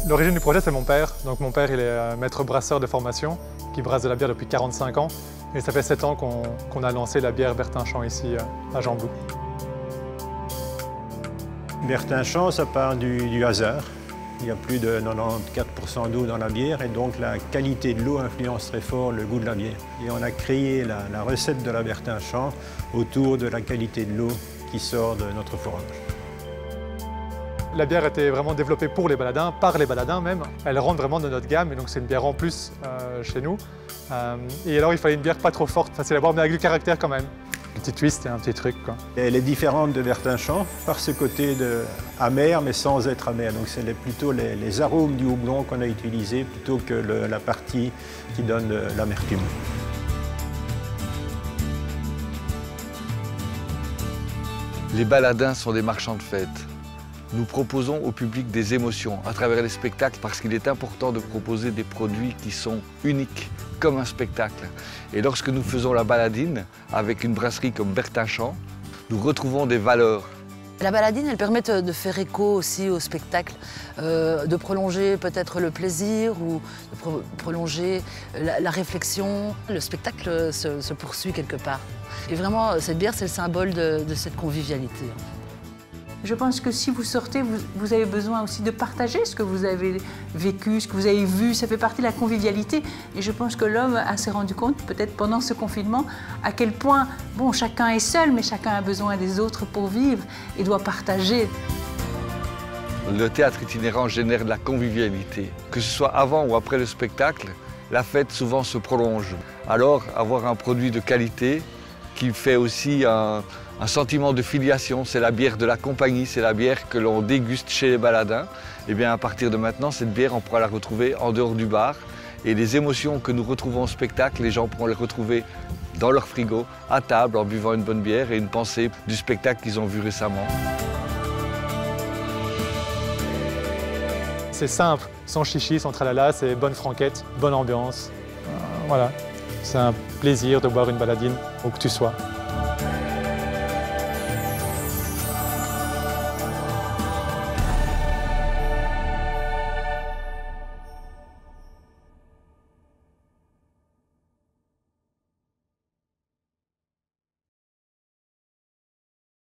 L'origine du projet, c'est mon père. Donc mon père, il est maître brasseur de formation, qui brasse de la bière depuis 45 ans. Et ça fait 7 ans qu'on a lancé la bière Bertin-Champ ici à Gembloux. Bertin-Champ, ça part du hasard. Il y a plus de 94% d'eau dans la bière et donc la qualité de l'eau influence très fort le goût de la bière. Et on a créé la recette de la Bertin-Champ autour de la qualité de l'eau qui sort de notre forage. La bière a été vraiment développée pour les baladins, par les baladins même. Elle rentre vraiment dans notre gamme et donc c'est une bière en plus chez nous. Et alors il fallait une bière pas trop forte, facile à boire mais avec du caractère quand même. Un petit twist et un petit truc, quoi. Elle est différente de Bertin-Champ par ce côté amer mais sans être amer. Donc c'est plutôt les arômes du houblon qu'on a utilisés plutôt que la partie qui donne l'amertume. Les baladins sont des marchands de fête. Nous proposons au public des émotions à travers les spectacles parce qu'il est important de proposer des produits qui sont uniques, comme un spectacle. Et lorsque nous faisons la baladine avec une brasserie comme Bertin-Champ, nous retrouvons des valeurs. La baladine, elle permet de faire écho aussi au spectacle, de prolonger peut-être le plaisir ou de prolonger la réflexion. Le spectacle se poursuit quelque part. Et vraiment, cette bière, c'est le symbole de cette convivialité. Je pense que si vous sortez, vous avez besoin aussi de partager ce que vous avez vécu, ce que vous avez vu. Ça fait partie de la convivialité. Et je pense que l'homme s'est rendu compte, peut-être pendant ce confinement, à quel point, bon, chacun est seul, mais chacun a besoin des autres pour vivre et doit partager. Le théâtre itinérant génère de la convivialité. Que ce soit avant ou après le spectacle, la fête souvent se prolonge. Alors, avoir un produit de qualité qui fait aussi un sentiment de filiation, c'est la bière de la compagnie, c'est la bière que l'on déguste chez les baladins. Et bien à partir de maintenant, cette bière, on pourra la retrouver en dehors du bar. Et les émotions que nous retrouvons au spectacle, les gens pourront les retrouver dans leur frigo, à table, en buvant une bonne bière et une pensée du spectacle qu'ils ont vu récemment. C'est simple, sans chichi, sans tralala, c'est bonne franquette, bonne ambiance. Voilà, c'est un plaisir de boire une baladine où que tu sois.